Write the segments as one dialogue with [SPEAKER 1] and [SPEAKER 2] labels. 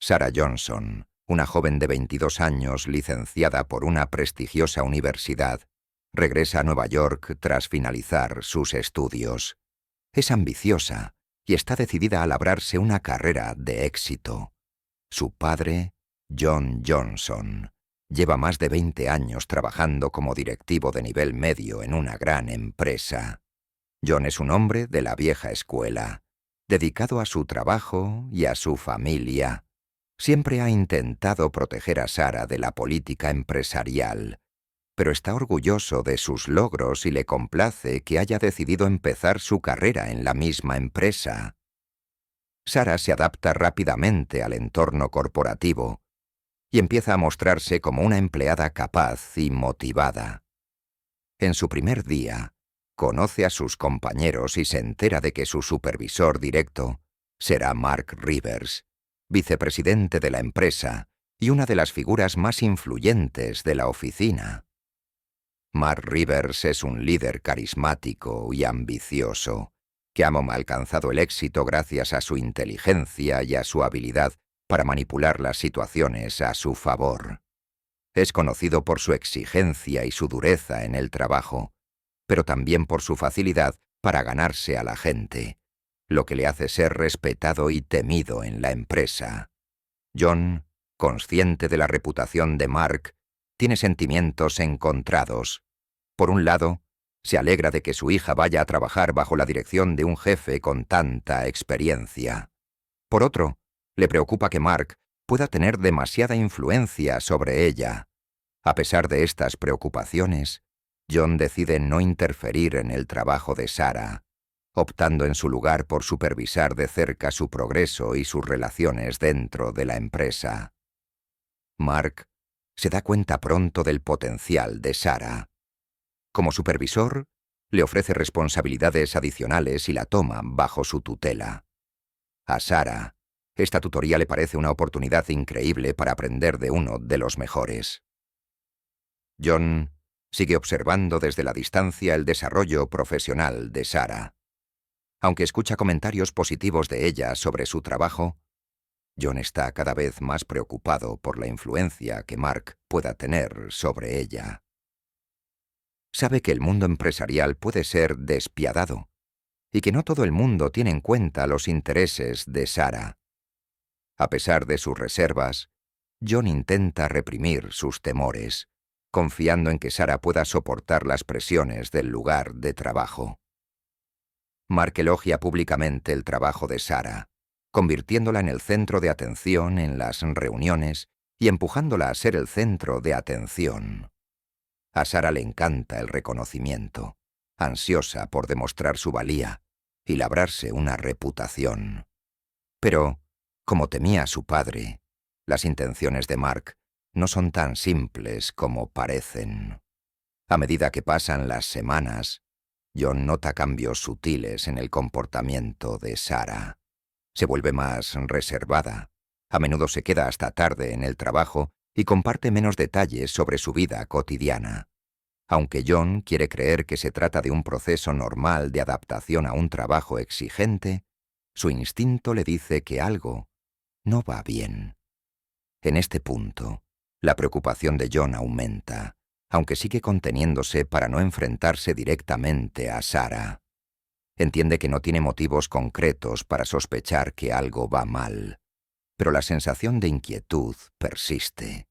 [SPEAKER 1] Sarah Johnson, una joven de 22 años licenciada por una prestigiosa universidad, regresa a Nueva York tras finalizar sus estudios. Es ambiciosa y está decidida a labrarse una carrera de éxito. Su padre, John Johnson, lleva más de 20 años trabajando como directivo de nivel medio en una gran empresa. John es un hombre de la vieja escuela, dedicado a su trabajo y a su familia. Siempre ha intentado proteger a Sarah de la política empresarial, pero está orgulloso de sus logros y le complace que haya decidido empezar su carrera en la misma empresa. Sarah se adapta rápidamente al entorno corporativo y empieza a mostrarse como una empleada capaz y motivada. En su primer día, conoce a sus compañeros y se entera de que su supervisor directo será Mark Rivers, vicepresidente de la empresa y una de las figuras más influyentes de la oficina. Mark Rivers es un líder carismático y ambicioso, que ha alcanzado el éxito gracias a su inteligencia y a su habilidad para manipular las situaciones a su favor. Es conocido por su exigencia y su dureza en el trabajo, pero también por su facilidad para ganarse a la gente, lo que le hace ser respetado y temido en la empresa. John, consciente de la reputación de Mark, tiene sentimientos encontrados. Por un lado, se alegra de que su hija vaya a trabajar bajo la dirección de un jefe con tanta experiencia. Por otro, le preocupa que Mark pueda tener demasiada influencia sobre ella. A pesar de estas preocupaciones, John decide no interferir en el trabajo de Sarah, optando en su lugar por supervisar de cerca su progreso y sus relaciones dentro de la empresa. Mark se da cuenta pronto del potencial de Sarah. Como supervisor, le ofrece responsabilidades adicionales y la toma bajo su tutela. A Sarah, esta tutoría le parece una oportunidad increíble para aprender de uno de los mejores. John sigue observando desde la distancia el desarrollo profesional de Sarah. Aunque escucha comentarios positivos de ella sobre su trabajo, John está cada vez más preocupado por la influencia que Mark pueda tener sobre ella. Sabe que el mundo empresarial puede ser despiadado y que no todo el mundo tiene en cuenta los intereses de Sarah. A pesar de sus reservas, John intenta reprimir sus temores, confiando en que Sarah pueda soportar las presiones del lugar de trabajo. Mark elogia públicamente el trabajo de Sarah, convirtiéndola en el centro de atención en las reuniones y empujándola a ser el centro de atención. A Sarah le encanta el reconocimiento, ansiosa por demostrar su valía y labrarse una reputación. Pero, como temía a su padre, las intenciones de Mark no son tan simples como parecen. A medida que pasan las semanas, John nota cambios sutiles en el comportamiento de Sarah. Se vuelve más reservada, a menudo se queda hasta tarde en el trabajo y comparte menos detalles sobre su vida cotidiana. Aunque John quiere creer que se trata de un proceso normal de adaptación a un trabajo exigente, su instinto le dice que algo no va bien. En este punto, la preocupación de John aumenta, aunque sigue conteniéndose para no enfrentarse directamente a Sarah. Entiende que no tiene motivos concretos para sospechar que algo va mal, pero la sensación de inquietud persiste.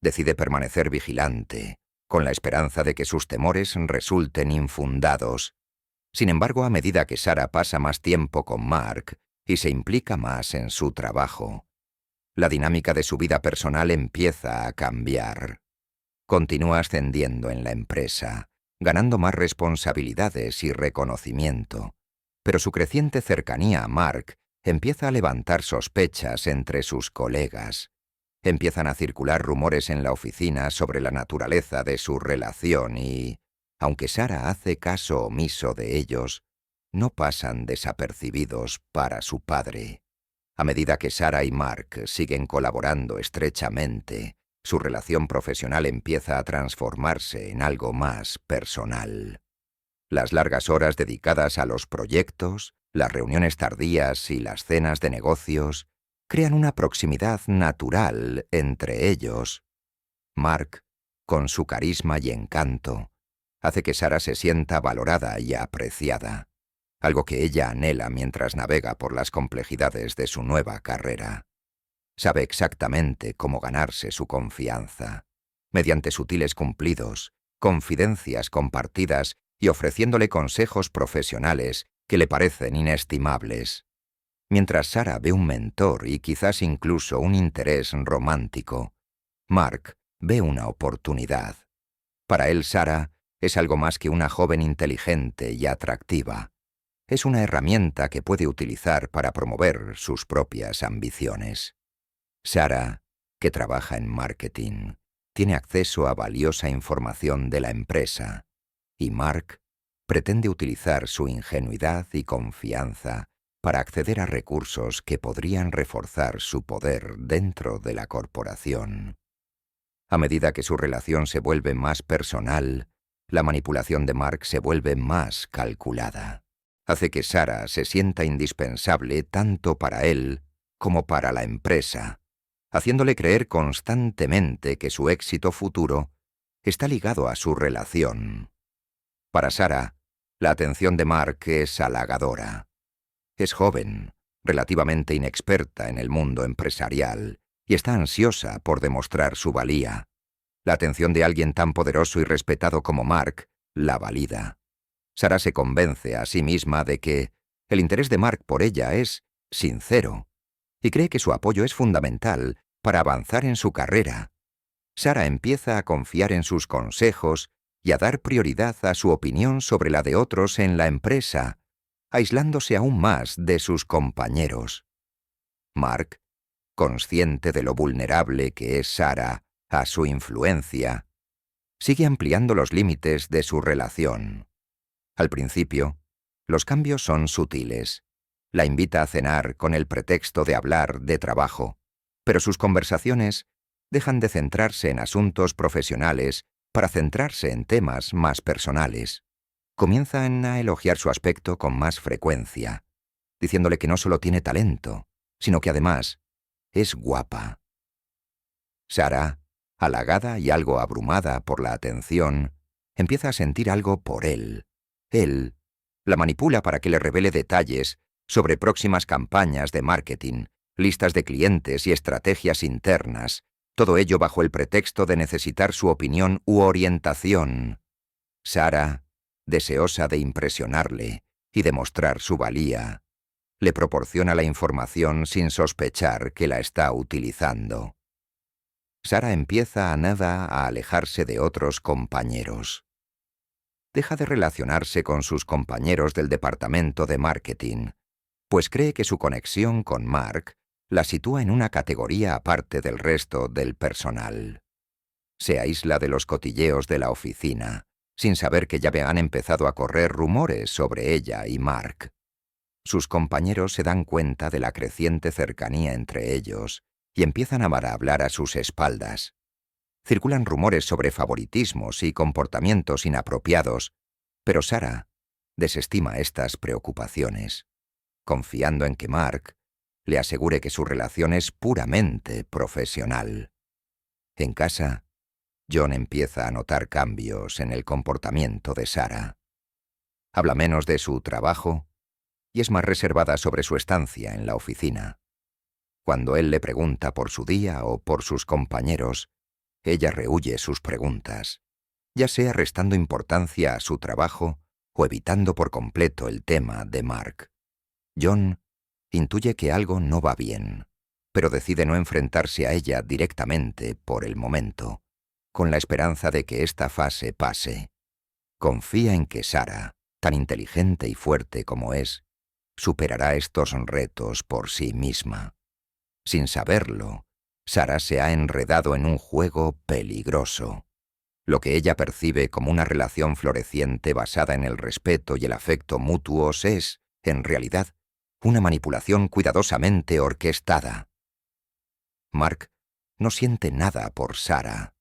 [SPEAKER 1] Decide permanecer vigilante, con la esperanza de que sus temores resulten infundados. Sin embargo, a medida que Sarah pasa más tiempo con Mark y se implica más en su trabajo, la dinámica de su vida personal empieza a cambiar. Continúa ascendiendo en la empresa, ganando más responsabilidades y reconocimiento, pero su creciente cercanía a Mark empieza a levantar sospechas entre sus colegas. Empiezan a circular rumores en la oficina sobre la naturaleza de su relación y, aunque Sarah hace caso omiso de ellos, no pasan desapercibidos para su padre. A medida que Sarah y Mark siguen colaborando estrechamente, su relación profesional empieza a transformarse en algo más personal. Las largas horas dedicadas a los proyectos, las reuniones tardías y las cenas de negocios crean una proximidad natural entre ellos. Mark, con su carisma y encanto, hace que Sarah se sienta valorada y apreciada, algo que ella anhela mientras navega por las complejidades de su nueva carrera. Sabe exactamente cómo ganarse su confianza, mediante sutiles cumplidos, confidencias compartidas y ofreciéndole consejos profesionales que le parecen inestimables. Mientras Sarah ve un mentor y quizás incluso un interés romántico, Mark ve una oportunidad. Para él, Sarah es algo más que una joven inteligente y atractiva. Es una herramienta que puede utilizar para promover sus propias ambiciones. Sarah, que trabaja en marketing, tiene acceso a valiosa información de la empresa, y Mark pretende utilizar su ingenuidad y confianza para acceder a recursos que podrían reforzar su poder dentro de la corporación. A medida que su relación se vuelve más personal, la manipulación de Mark se vuelve más calculada. Hace que Sarah se sienta indispensable tanto para él como para la empresa, haciéndole creer constantemente que su éxito futuro está ligado a su relación. Para Sarah, la atención de Mark es halagadora. Es joven, relativamente inexperta en el mundo empresarial, y está ansiosa por demostrar su valía. La atención de alguien tan poderoso y respetado como Mark la valida. Sarah se convence a sí misma de que el interés de Mark por ella es sincero, y cree que su apoyo es fundamental para avanzar en su carrera. Sarah empieza a confiar en sus consejos y a dar prioridad a su opinión sobre la de otros en la empresa, aislándose aún más de sus compañeros. Mark, consciente de lo vulnerable que es Sarah a su influencia, sigue ampliando los límites de su relación. Al principio, los cambios son sutiles. La invita a cenar con el pretexto de hablar de trabajo, pero sus conversaciones dejan de centrarse en asuntos profesionales para centrarse en temas más personales. Comienzan a elogiar su aspecto con más frecuencia, diciéndole que no solo tiene talento, sino que además es guapa. Sarah, halagada y algo abrumada por la atención, empieza a sentir algo por él. Él la manipula para que le revele detalles sobre próximas campañas de marketing, listas de clientes y estrategias internas, todo ello bajo el pretexto de necesitar su opinión u orientación. Sarah, deseosa de impresionarle y demostrar su valía, le proporciona la información sin sospechar que la está utilizando. Sarah empieza a nada a alejarse de otros compañeros. Deja de relacionarse con sus compañeros del departamento de marketing, pues cree que su conexión con Mark la sitúa en una categoría aparte del resto del personal. Se aísla de los cotilleos de la oficina, sin saber que ya han empezado a correr rumores sobre ella y Mark. Sus compañeros se dan cuenta de la creciente cercanía entre ellos y empiezan a hablar a sus espaldas. Circulan rumores sobre favoritismos y comportamientos inapropiados, pero Sarah desestima estas preocupaciones, confiando en que Mark le asegure que su relación es puramente profesional. En casa, John empieza a notar cambios en el comportamiento de Sarah. Habla menos de su trabajo y es más reservada sobre su estancia en la oficina. Cuando él le pregunta por su día o por sus compañeros, ella rehúye sus preguntas, ya sea restando importancia a su trabajo o evitando por completo el tema de Mark. John intuye que algo no va bien, pero decide no enfrentarse a ella directamente por el momento, con la esperanza de que esta fase pase. Confía en que Sarah, tan inteligente y fuerte como es, superará estos retos por sí misma. Sin saberlo, Sarah se ha enredado en un juego peligroso. Lo que ella percibe como una relación floreciente basada en el respeto y el afecto mutuos es, en realidad, una manipulación cuidadosamente orquestada. Mark no siente nada por Sarah.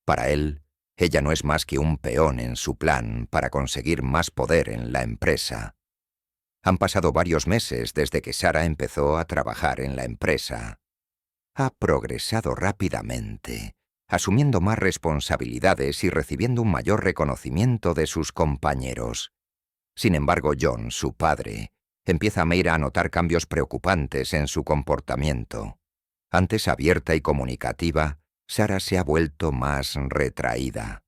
[SPEAKER 1] Para él, ella no es más que un peón en su plan para conseguir más poder en la empresa. Han pasado varios meses desde que Sara empezó a trabajar en la empresa. Ha progresado rápidamente, asumiendo más responsabilidades y recibiendo un mayor reconocimiento de sus compañeros. Sin embargo, John, su padre, empieza a Meira a notar cambios preocupantes en su comportamiento. Antes abierta y comunicativa, Sara se ha vuelto más retraída.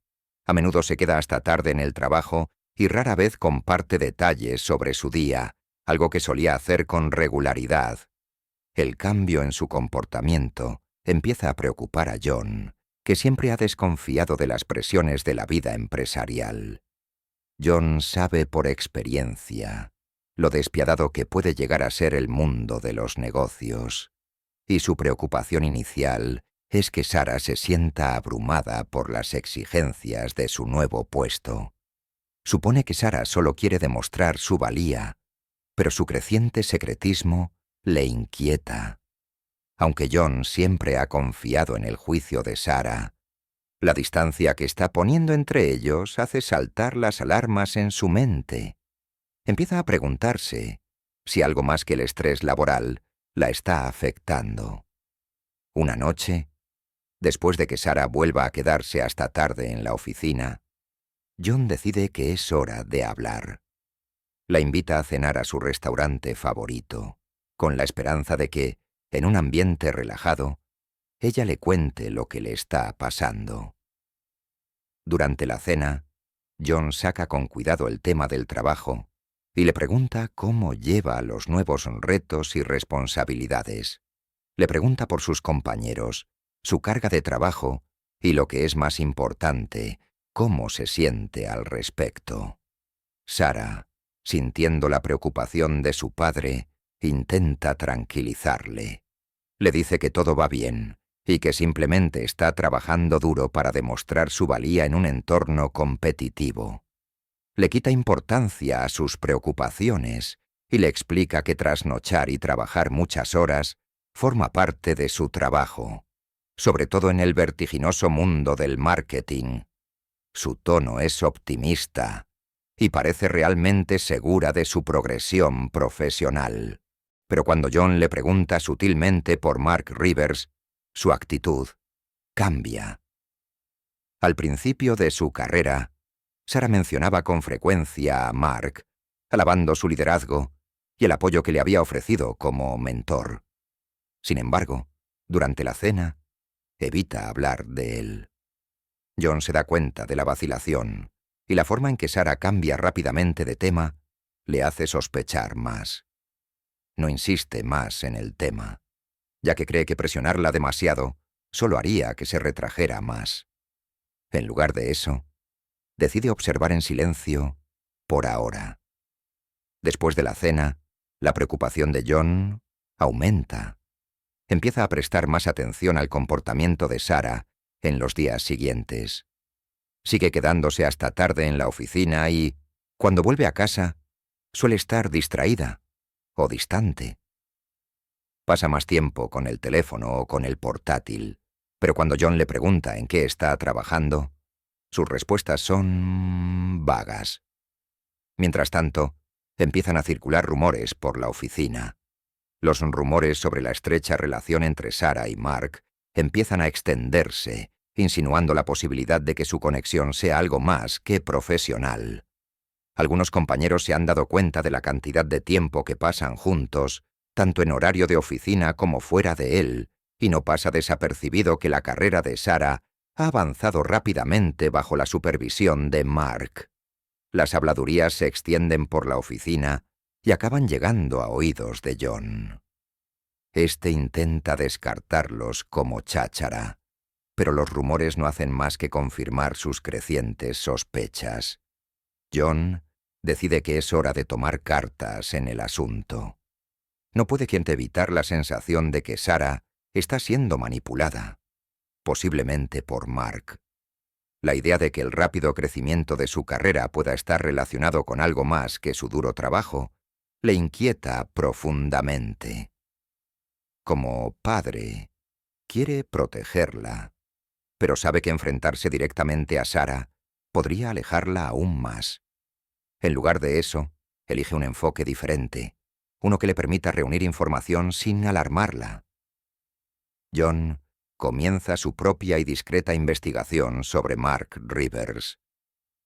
[SPEAKER 1] A menudo se queda hasta tarde en el trabajo y rara vez comparte detalles sobre su día, algo que solía hacer con regularidad. El cambio en su comportamiento empieza a preocupar a John, que siempre ha desconfiado de las presiones de la vida empresarial. John sabe por experiencia lo despiadado que puede llegar a ser el mundo de los negocios, y su preocupación inicial es que Sara se sienta abrumada por las exigencias de su nuevo puesto. Supone que Sara solo quiere demostrar su valía, pero su creciente secretismo le inquieta. Aunque John siempre ha confiado en el juicio de Sara, la distancia que está poniendo entre ellos hace saltar las alarmas en su mente. Empieza a preguntarse si algo más que el estrés laboral la está afectando. Una noche, después de que Sara vuelva a quedarse hasta tarde en la oficina, John decide que es hora de hablar. La invita a cenar a su restaurante favorito, con la esperanza de que, en un ambiente relajado, ella le cuente lo que le está pasando. Durante la cena, John saca con cuidado el tema del trabajo y le pregunta cómo lleva los nuevos retos y responsabilidades. Le pregunta por sus compañeros, su carga de trabajo y, lo que es más importante, cómo se siente al respecto. Sara, sintiendo la preocupación de su padre, intenta tranquilizarle. Le dice que todo va bien y que simplemente está trabajando duro para demostrar su valía en un entorno competitivo. Le quita importancia a sus preocupaciones y le explica que trasnochar y trabajar muchas horas forma parte de su trabajo, sobre todo en el vertiginoso mundo del marketing. Su tono es optimista y parece realmente segura de su progresión profesional. Pero cuando John le pregunta sutilmente por Mark Rivers, su actitud cambia. Al principio de su carrera, Sara mencionaba con frecuencia a Mark, alabando su liderazgo y el apoyo que le había ofrecido como mentor. Sin embargo, durante la cena, evita hablar de él. John se da cuenta de la vacilación, y la forma en que Sara cambia rápidamente de tema le hace sospechar más. No insiste más en el tema, ya que cree que presionarla demasiado solo haría que se retrajera más. En lugar de eso, decide observar en silencio por ahora. Después de la cena, la preocupación de John aumenta. Empieza a prestar más atención al comportamiento de Sara en los días siguientes. Sigue quedándose hasta tarde en la oficina y, cuando vuelve a casa, suele estar distraída o distante. Pasa más tiempo con el teléfono o con el portátil, pero cuando John le pregunta en qué está trabajando, sus respuestas son vagas. Mientras tanto, empiezan a circular rumores por la oficina. Los rumores sobre la estrecha relación entre Sara y Mark empiezan a extenderse, insinuando la posibilidad de que su conexión sea algo más que profesional. Algunos compañeros se han dado cuenta de la cantidad de tiempo que pasan juntos, tanto en horario de oficina como fuera de él, y no pasa desapercibido que la carrera de Sara ha avanzado rápidamente bajo la supervisión de Mark. Las habladurías se extienden por la oficina y acaban llegando a oídos de John. Este intenta descartarlos como cháchara, pero los rumores no hacen más que confirmar sus crecientes sospechas. John decide que es hora de tomar cartas en el asunto. No puede quien evitar la sensación de que Sara está siendo manipulada, posiblemente por Mark. La idea de que el rápido crecimiento de su carrera pueda estar relacionado con algo más que su duro trabajo le inquieta profundamente. Como padre, quiere protegerla, pero sabe que enfrentarse directamente a Sara podría alejarla aún más. En lugar de eso, Elige un enfoque diferente, uno que le permita reunir información sin alarmarla. John comienza su propia y discreta investigación sobre Mark Rivers.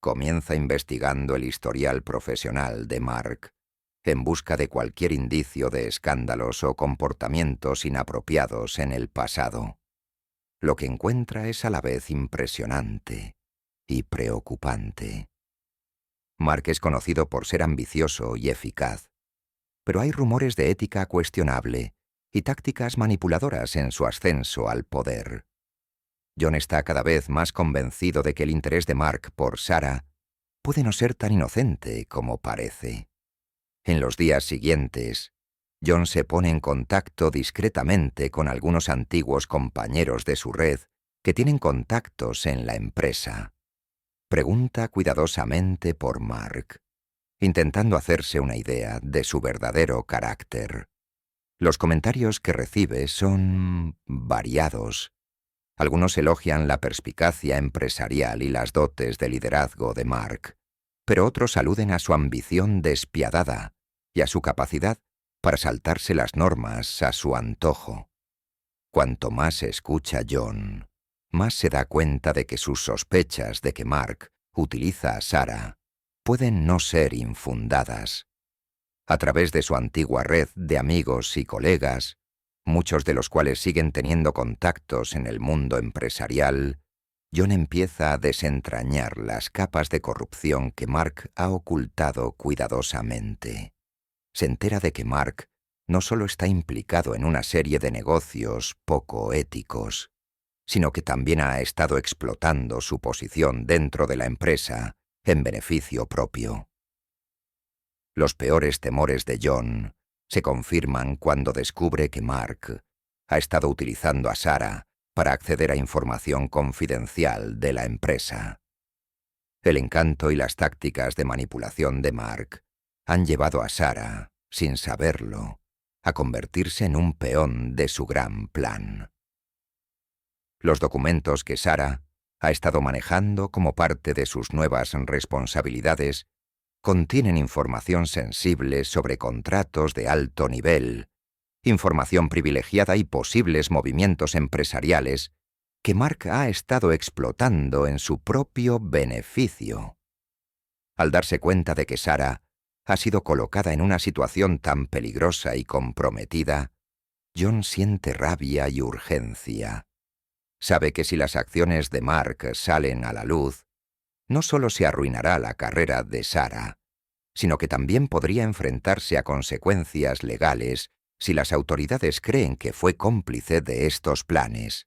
[SPEAKER 1] Comienza investigando el historial profesional de Mark, en busca de cualquier indicio de escándalos o comportamientos inapropiados en el pasado. Lo que encuentra es a la vez impresionante y preocupante. Mark es conocido por ser ambicioso y eficaz, pero hay rumores de ética cuestionable y tácticas manipuladoras en su ascenso al poder. John está cada vez más convencido de que el interés de Mark por Sarah puede no ser tan inocente como parece. En los días siguientes, John se pone en contacto discretamente con algunos antiguos compañeros de su red que tienen contactos en la empresa. Pregunta cuidadosamente por Mark, intentando hacerse una idea de su verdadero carácter. Los comentarios que recibe son variados. Algunos elogian la perspicacia empresarial y las dotes de liderazgo de Mark, pero otros aluden a su ambición despiadada y a su capacidad para saltarse las normas a su antojo. Cuanto más escucha John, más se da cuenta de que sus sospechas de que Mark utiliza a Sarah pueden no ser infundadas. A través de su antigua red de amigos y colegas, muchos de los cuales siguen teniendo contactos en el mundo empresarial, John empieza a desentrañar las capas de corrupción que Mark ha ocultado cuidadosamente. Se entera de que Mark no solo está implicado en una serie de negocios poco éticos, sino que también ha estado explotando su posición dentro de la empresa en beneficio propio. Los peores temores de John se confirman cuando descubre que Mark ha estado utilizando a Sarah para acceder a información confidencial de la empresa. El encanto y las tácticas de manipulación de Mark han llevado a Sarah, sin saberlo, a convertirse en un peón de su gran plan. Los documentos que Sarah ha estado manejando como parte de sus nuevas responsabilidades contienen información sensible sobre contratos de alto nivel, información privilegiada y posibles movimientos empresariales que Mark ha estado explotando en su propio beneficio. Al darse cuenta de que Sarah ha sido colocada en una situación tan peligrosa y comprometida, John siente rabia y urgencia. Sabe que si las acciones de Mark salen a la luz, no solo se arruinará la carrera de Sarah, sino que también podría enfrentarse a consecuencias legales si las autoridades creen que fue cómplice de estos planes.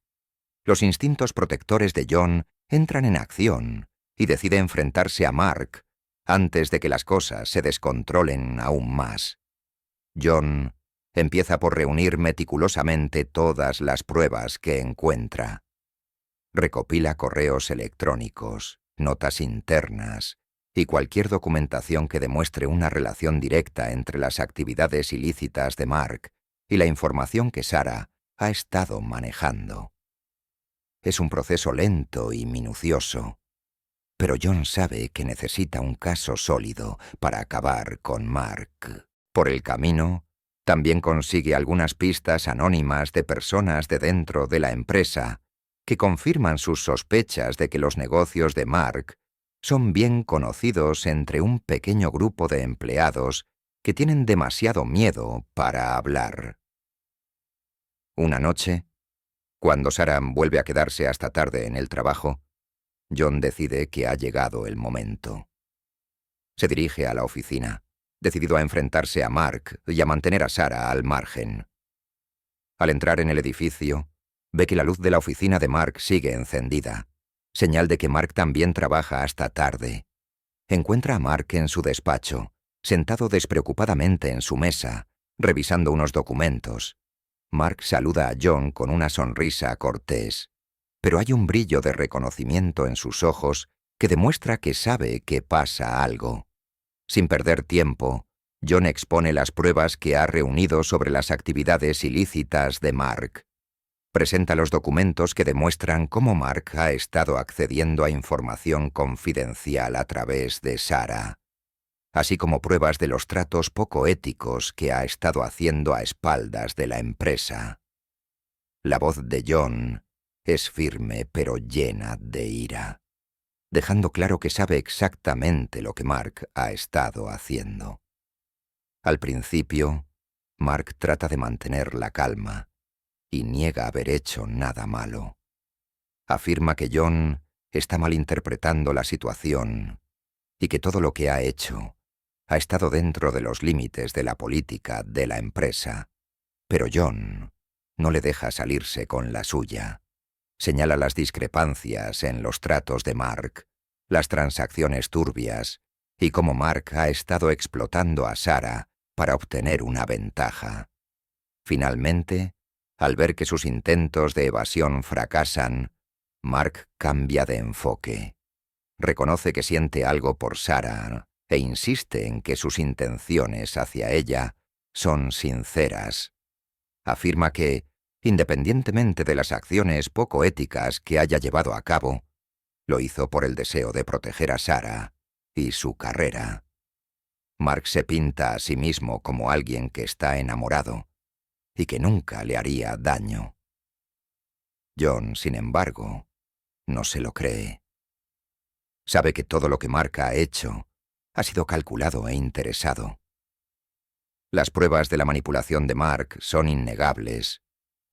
[SPEAKER 1] Los instintos protectores de John entran en acción y decide enfrentarse a Mark antes de que las cosas se descontrolen aún más. John empieza por reunir meticulosamente todas las pruebas que encuentra. Recopila correos electrónicos, notas internas y cualquier documentación que demuestre una relación directa entre las actividades ilícitas de Mark y la información que Sarah ha estado manejando. Es un proceso lento y minucioso, pero John sabe que necesita un caso sólido para acabar con Mark. Por el camino, también consigue algunas pistas anónimas de personas de dentro de la empresa que confirman sus sospechas de que los negocios de Mark son bien conocidos entre un pequeño grupo de empleados que tienen demasiado miedo para hablar. Una noche, cuando Sarah vuelve a quedarse hasta tarde en el trabajo, John decide que ha llegado el momento. Se dirige a la oficina, decidido a enfrentarse a Mark y a mantener a Sarah al margen. Al entrar en el edificio, ve que la luz de la oficina de Mark sigue encendida, señal de que Mark también trabaja hasta tarde. Encuentra a Mark en su despacho, sentado despreocupadamente en su mesa, revisando unos documentos. Mark saluda a John con una sonrisa cortés, pero hay un brillo de reconocimiento en sus ojos que demuestra que sabe que pasa algo. Sin perder tiempo, John expone las pruebas que ha reunido sobre las actividades ilícitas de Mark. Presenta los documentos que demuestran cómo Mark ha estado accediendo a información confidencial a través de Sarah. así como pruebas de los tratos poco éticos que ha estado haciendo a espaldas de la empresa. La voz de John es firme pero llena de ira, dejando claro que sabe exactamente lo que Mark ha estado haciendo. Al principio, Mark trata de mantener la calma y niega haber hecho nada malo. Afirma que John está malinterpretando la situación y que todo lo que ha hecho ha estado dentro de los límites de la política de la empresa. Pero John no le deja salirse con la suya. Señala las discrepancias en los tratos de Mark, las transacciones turbias y cómo Mark ha estado explotando a Sarah para obtener una ventaja. Finalmente, al ver que sus intentos de evasión fracasan, Mark cambia de enfoque. Reconoce que siente algo por Sarah e insiste en que sus intenciones hacia ella son sinceras. Afirma que, independientemente de las acciones poco éticas que haya llevado a cabo, lo hizo por el deseo de proteger a Sarah y su carrera. Mark se pinta a sí mismo como alguien que está enamorado y que nunca le haría daño. John, sin embargo, no se lo cree. Sabe que todo lo que Mark ha hecho ha sido calculado e interesado. Las pruebas de la manipulación de Mark son innegables,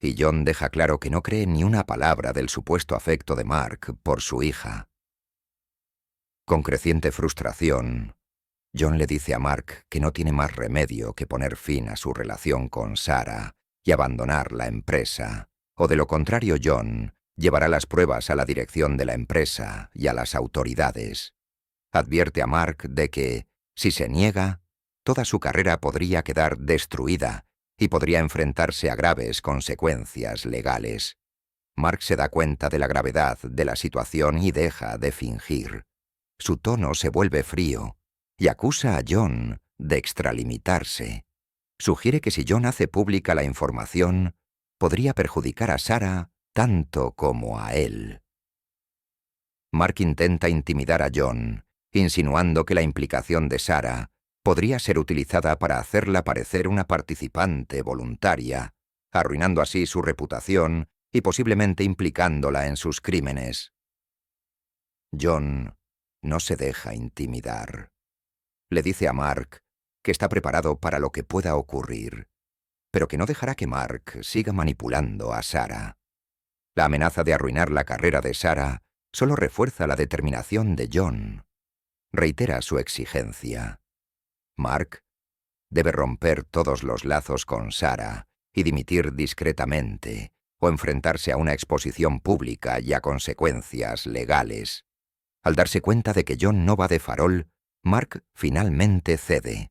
[SPEAKER 1] y John deja claro que no cree ni una palabra del supuesto afecto de Mark por su hija. Con creciente frustración, John le dice a Mark que no tiene más remedio que poner fin a su relación con Sarah y abandonar la empresa, o de lo contrario John llevará las pruebas a la dirección de la empresa y a las autoridades. Advierte a Mark de que, si se niega, toda su carrera podría quedar destruida y podría enfrentarse a graves consecuencias legales. Mark se da cuenta de la gravedad de la situación y deja de fingir. Su tono se vuelve frío y acusa a John de extralimitarse. Sugiere que si John hace pública la información, podría perjudicar a Sarah tanto como a él. Mark intenta intimidar a John, insinuando que la implicación de Sarah podría ser utilizada para hacerla parecer una participante voluntaria, arruinando así su reputación y posiblemente implicándola en sus crímenes. John no se deja intimidar. Le dice a Mark que está preparado para lo que pueda ocurrir, pero que no dejará que Mark siga manipulando a Sarah. La amenaza de arruinar la carrera de Sarah solo refuerza la determinación de John. Reitera su exigencia. Mark debe romper todos los lazos con Sarah y dimitir discretamente, o enfrentarse a una exposición pública y a consecuencias legales. Al darse cuenta de que John no va de farol, Mark finalmente cede.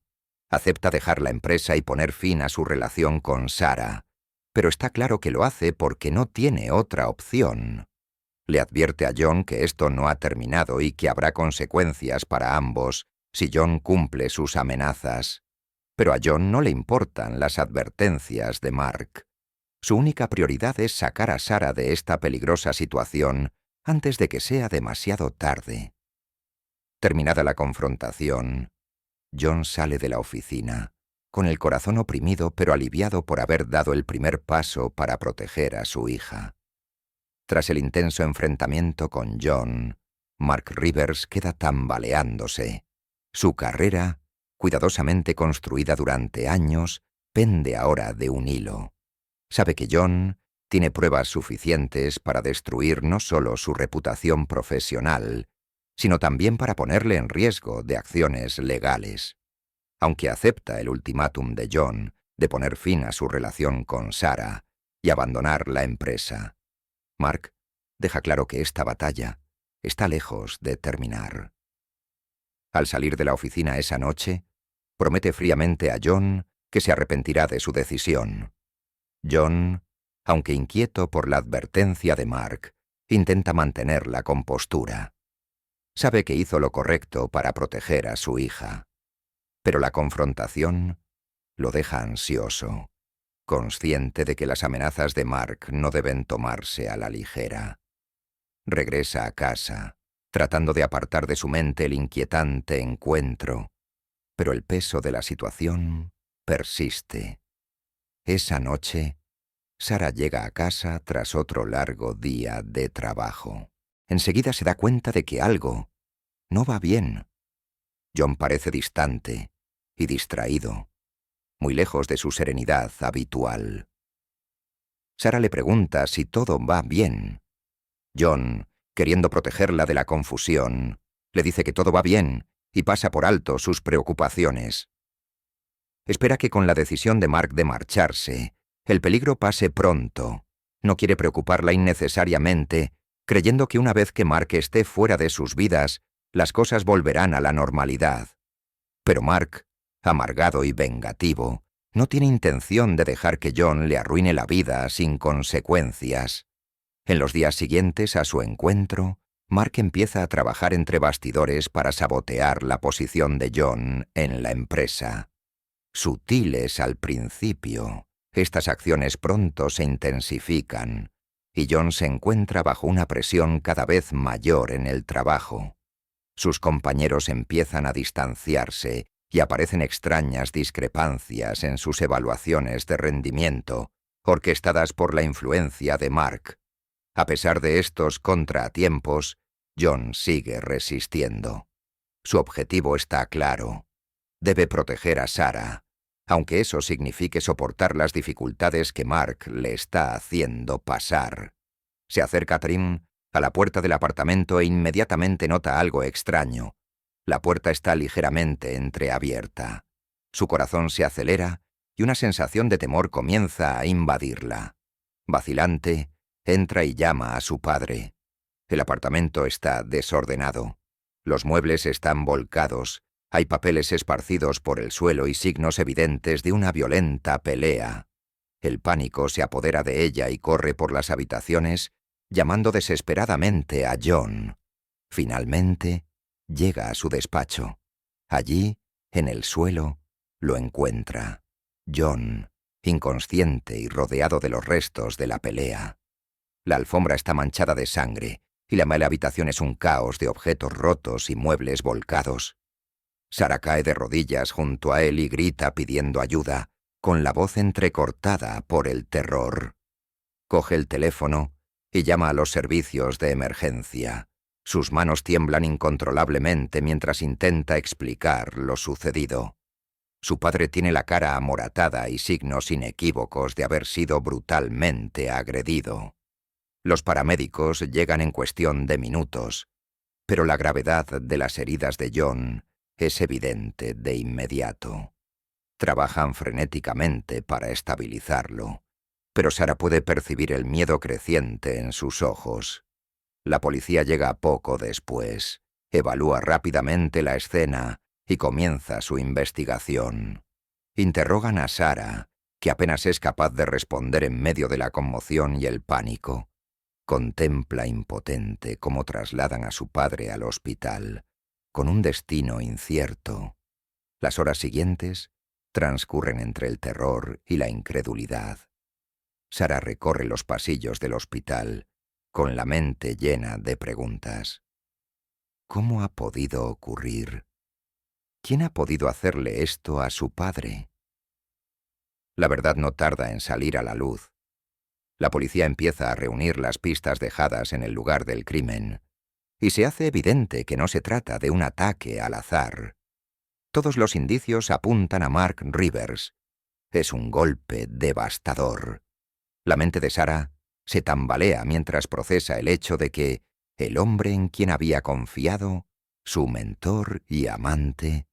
[SPEAKER 1] Acepta dejar la empresa y poner fin a su relación con Sarah, pero está claro que lo hace porque no tiene otra opción. Le advierte a John que esto no ha terminado y que habrá consecuencias para ambos si John cumple sus amenazas. Pero a John no le importan las advertencias de Mark. Su única prioridad es sacar a Sarah de esta peligrosa situación antes de que sea demasiado tarde. Terminada la confrontación, John sale de la oficina, con el corazón oprimido pero aliviado por haber dado el primer paso para proteger a su hija. Tras el intenso enfrentamiento con John, Mark Rivers queda tambaleándose. Su carrera, cuidadosamente construida durante años, pende ahora de un hilo. Sabe que John tiene pruebas suficientes para destruir no solo su reputación profesional, sino también para ponerle en riesgo de acciones legales. Aunque acepta el ultimátum de John de poner fin a su relación con Sarah y abandonar la empresa, Mark deja claro que esta batalla está lejos de terminar. Al salir de la oficina esa noche, promete fríamente a John que se arrepentirá de su decisión. John, aunque inquieto por la advertencia de Mark, intenta mantener la compostura. Sabe que hizo lo correcto para proteger a su hija, pero la confrontación lo deja ansioso, consciente de que las amenazas de Mark no deben tomarse a la ligera. Regresa a casa, tratando de apartar de su mente el inquietante encuentro, Pero el peso de la situación persiste. Esa noche, Sarah llega a casa tras otro largo día de trabajo. Enseguida se da cuenta de que algo no va bien. John parece distante y distraído, muy lejos de su serenidad habitual. Sarah le pregunta si todo va bien. John, queriendo protegerla de la confusión, le dice que todo va bien y pasa por alto sus preocupaciones. Espera que con la decisión de Mark de marcharse, el peligro pase pronto. No quiere preocuparla innecesariamente, creyendo que una vez que Mark esté fuera de sus vidas, las cosas volverán a la normalidad. Pero Mark, amargado y vengativo, no tiene intención de dejar que John le arruine la vida sin consecuencias. En los días siguientes a su encuentro, Mark empieza a trabajar entre bastidores para sabotear la posición de John en la empresa. Sutiles al principio, estas acciones pronto se intensifican, y John se encuentra bajo una presión cada vez mayor en el trabajo. Sus compañeros empiezan a distanciarse y aparecen extrañas discrepancias en sus evaluaciones de rendimiento, orquestadas por la influencia de Mark. A pesar de estos contratiempos, John sigue resistiendo. Su objetivo está claro. Debe proteger a Sarah, aunque eso signifique soportar las dificultades que Mark le está haciendo pasar. Se acerca a Trim a la puerta del apartamento e inmediatamente nota algo extraño. La puerta está ligeramente entreabierta. Su corazón se acelera y una sensación de temor comienza a invadirla. Vacilante, entra y llama a su padre. El apartamento está desordenado. Los muebles están volcados. Hay papeles esparcidos por el suelo y signos evidentes de una violenta pelea. El pánico se apodera de ella y corre por las habitaciones, llamando desesperadamente a John. Finalmente, llega a su despacho. Allí, en el suelo, lo encuentra. John, inconsciente y rodeado de los restos de la pelea. La alfombra está manchada de sangre y la mala habitación es un caos de objetos rotos y muebles volcados. Sarah cae de rodillas junto a él y grita pidiendo ayuda, con la voz entrecortada por el terror. Coge el teléfono y llama a los servicios de emergencia. Sus manos tiemblan incontrolablemente mientras intenta explicar lo sucedido. Su padre tiene la cara amoratada y signos inequívocos de haber sido brutalmente agredido. Los paramédicos llegan en cuestión de minutos, pero la gravedad de las heridas de John es evidente de inmediato. Trabajan frenéticamente para estabilizarlo, pero Sarah puede percibir el miedo creciente en sus ojos. La policía llega poco después, evalúa rápidamente la escena y comienza su investigación. Interrogan a Sarah, que apenas es capaz de responder en medio de la conmoción y el pánico. Contempla impotente cómo trasladan a su padre al hospital, con un destino incierto. Las horas siguientes transcurren entre el terror y la incredulidad. Sarah recorre los pasillos del hospital, con la mente llena de preguntas. ¿Cómo ha podido ocurrir? ¿Quién ha podido hacerle esto a su padre? La verdad no tarda en salir a la luz. La policía empieza a reunir las pistas dejadas en el lugar del crimen, y se hace evidente que no se trata de un ataque al azar. Todos los indicios apuntan a Mark Rivers. Es un golpe devastador. La mente de Sarah se tambalea mientras procesa el hecho de que el hombre en quien había confiado, su mentor y amante,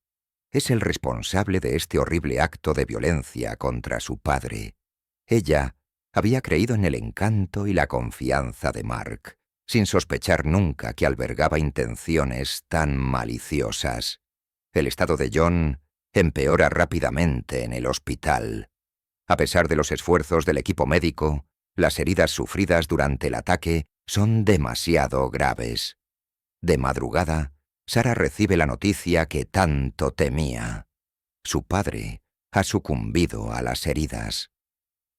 [SPEAKER 1] es el responsable de este horrible acto de violencia contra su padre. Ella había creído en el encanto y la confianza de Mark, sin sospechar nunca que albergaba intenciones tan maliciosas. El estado de John empeora rápidamente en el hospital. A pesar de los esfuerzos del equipo médico, las heridas sufridas durante el ataque son demasiado graves. De madrugada, Sarah recibe la noticia que tanto temía. Su padre ha sucumbido a las heridas.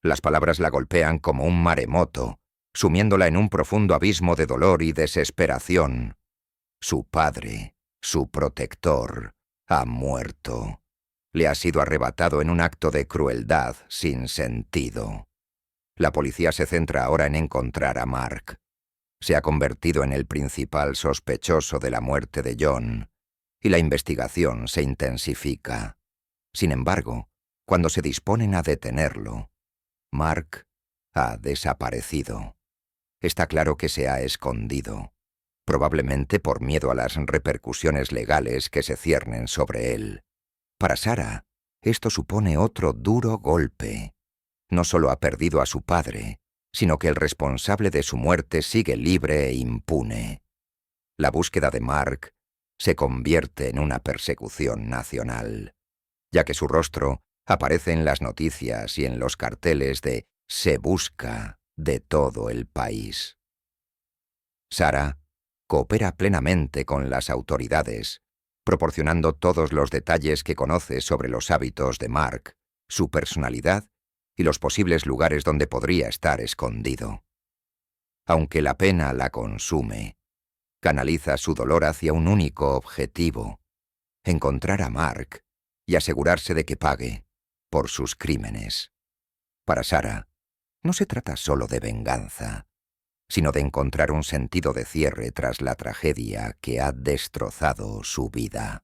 [SPEAKER 1] Las palabras la golpean como un maremoto, sumiéndola en un profundo abismo de dolor y desesperación. Su padre, su protector, ha muerto. Le ha sido arrebatado en un acto de crueldad sin sentido. La policía se centra ahora en encontrar a Mark. Se ha convertido en el principal sospechoso de la muerte de John, y la investigación se intensifica. Sin embargo, cuando se disponen a detenerlo, Mark ha desaparecido. Está claro que se ha escondido, probablemente por miedo a las repercusiones legales que se ciernen sobre él. Para Sarah, esto supone otro duro golpe. No solo ha perdido a su padre, sino que el responsable de su muerte sigue libre e impune. La búsqueda de Mark se convierte en una persecución nacional, ya que su rostro aparece en las noticias y en los carteles de "Se busca" de todo el país. Sarah coopera plenamente con las autoridades, proporcionando todos los detalles que conoce sobre los hábitos de Mark, su personalidad y los posibles lugares donde podría estar escondido. Aunque la pena la consume, canaliza su dolor hacia un único objetivo: encontrar a Mark y asegurarse de que pague por sus crímenes. Para Sarah, no se trata solo de venganza, sino de encontrar un sentido de cierre tras la tragedia que ha destrozado su vida.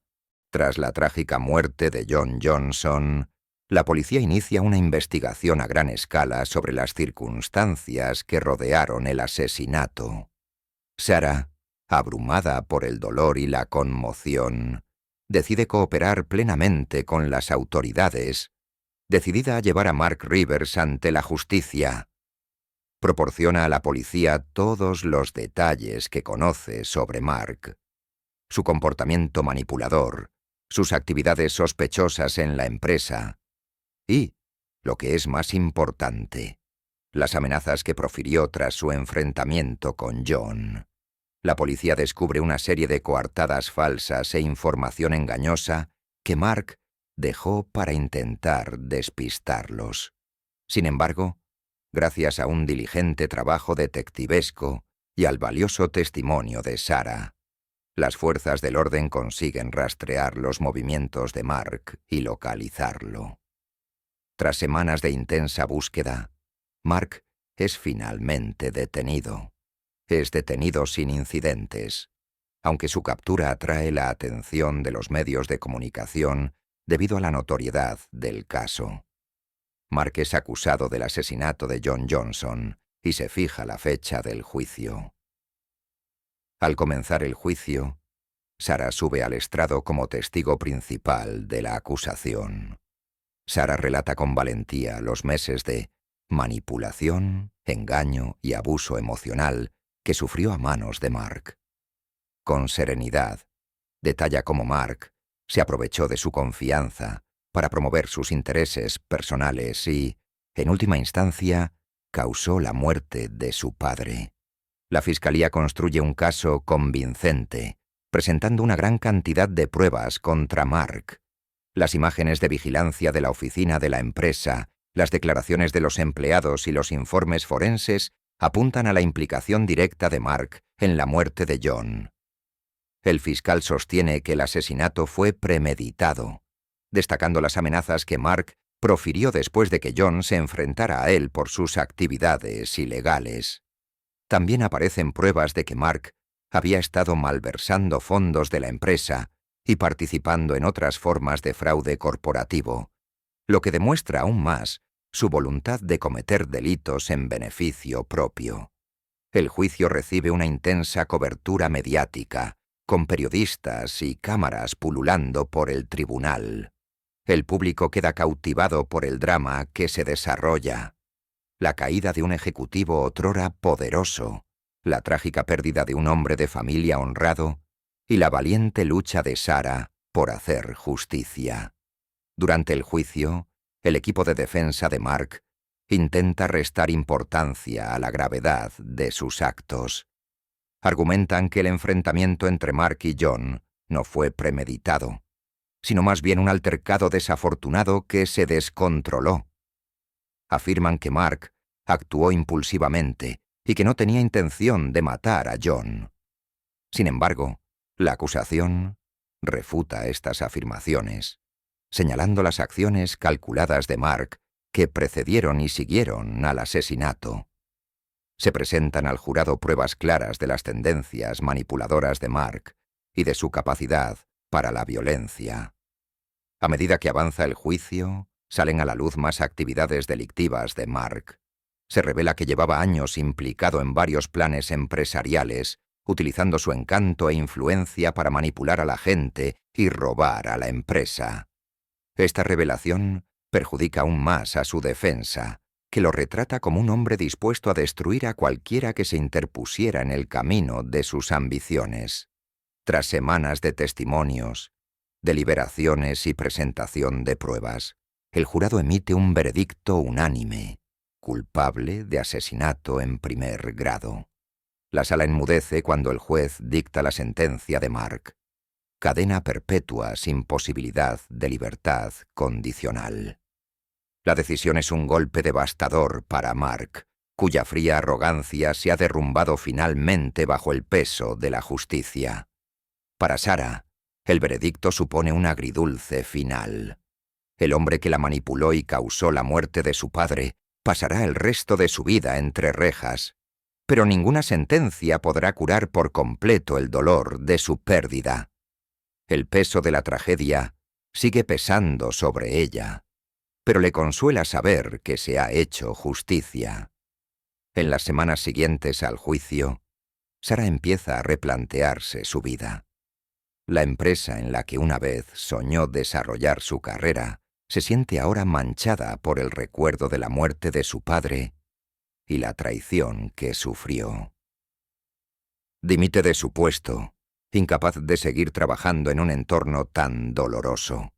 [SPEAKER 1] Tras la trágica muerte de John Johnson, la policía inicia una investigación a gran escala sobre las circunstancias que rodearon el asesinato. Sarah, abrumada por el dolor y la conmoción, decide cooperar plenamente con las autoridades, decidida a llevar a Mark Rivers ante la justicia. Proporciona a la policía todos los detalles que conoce sobre Mark: su comportamiento manipulador, sus actividades sospechosas en la empresa y, lo que es más importante, las amenazas que profirió tras su enfrentamiento con John. La policía descubre una serie de coartadas falsas e información engañosa que Mark dejó para intentar despistarlos. Sin embargo, gracias a un diligente trabajo detectivesco y al valioso testimonio de Sarah, las fuerzas del orden consiguen rastrear los movimientos de Mark y localizarlo. Tras semanas de intensa búsqueda, Mark es finalmente detenido. Es detenido sin incidentes, aunque su captura atrae la atención de los medios de comunicación debido a la notoriedad del caso. Mark es acusado del asesinato de John Johnson y se fija la fecha del juicio. Al comenzar el juicio, Sarah sube al estrado como testigo principal de la acusación. Sarah relata con valentía los meses de manipulación, engaño y abuso emocional que sufrió a manos de Mark. Con serenidad, detalla cómo Mark se aprovechó de su confianza para promover sus intereses personales y, en última instancia, causó la muerte de su padre. La fiscalía construye un caso convincente, presentando una gran cantidad de pruebas contra Mark. Las imágenes de vigilancia de la oficina de la empresa, las declaraciones de los empleados y los informes forenses apuntan a la implicación directa de Mark en la muerte de John. El fiscal sostiene que el asesinato fue premeditado, destacando las amenazas que Mark profirió después de que John se enfrentara a él por sus actividades ilegales. También aparecen pruebas de que Mark había estado malversando fondos de la empresa y participando en otras formas de fraude corporativo, lo que demuestra aún más su voluntad de cometer delitos en beneficio propio. El juicio recibe una intensa cobertura mediática, con periodistas y cámaras pululando por el tribunal. El público queda cautivado por el drama que se desarrolla: la caída de un ejecutivo otrora poderoso, la trágica pérdida de un hombre de familia honrado y la valiente lucha de Sarah por hacer justicia. Durante el juicio, el equipo de defensa de Mark intenta restar importancia a la gravedad de sus actos. Argumentan que el enfrentamiento entre Mark y John no fue premeditado, sino más bien un altercado desafortunado que se descontroló. Afirman que Mark actuó impulsivamente y que no tenía intención de matar a John. Sin embargo, la acusación refuta estas afirmaciones, señalando las acciones calculadas de Mark que precedieron y siguieron al asesinato. Se presentan al jurado pruebas claras de las tendencias manipuladoras de Mark y de su capacidad para la violencia. A medida que avanza el juicio, salen a la luz más actividades delictivas de Mark. Se revela que llevaba años implicado en varios planes empresariales, utilizando su encanto e influencia para manipular a la gente y robar a la empresa. Esta revelación perjudica aún más a su defensa, que lo retrata como un hombre dispuesto a destruir a cualquiera que se interpusiera en el camino de sus ambiciones. Tras semanas de testimonios, deliberaciones y presentación de pruebas, el jurado emite un veredicto unánime: culpable de asesinato en primer grado. La sala enmudece cuando el juez dicta la sentencia de Mark: cadena perpetua sin posibilidad de libertad condicional. La decisión es un golpe devastador para Mark, cuya fría arrogancia se ha derrumbado finalmente bajo el peso de la justicia. Para Sarah, el veredicto supone un agridulce final. El hombre que la manipuló y causó la muerte de su padre pasará el resto de su vida entre rejas, pero ninguna sentencia podrá curar por completo el dolor de su pérdida. El peso de la tragedia sigue pesando sobre ella, pero le consuela saber que se ha hecho justicia. En las semanas siguientes al juicio, Sarah empieza a replantearse su vida. La empresa en la que una vez soñó desarrollar su carrera se siente ahora manchada por el recuerdo de la muerte de su padre y la traición que sufrió. Dimite de su puesto, incapaz de seguir trabajando en un entorno tan doloroso.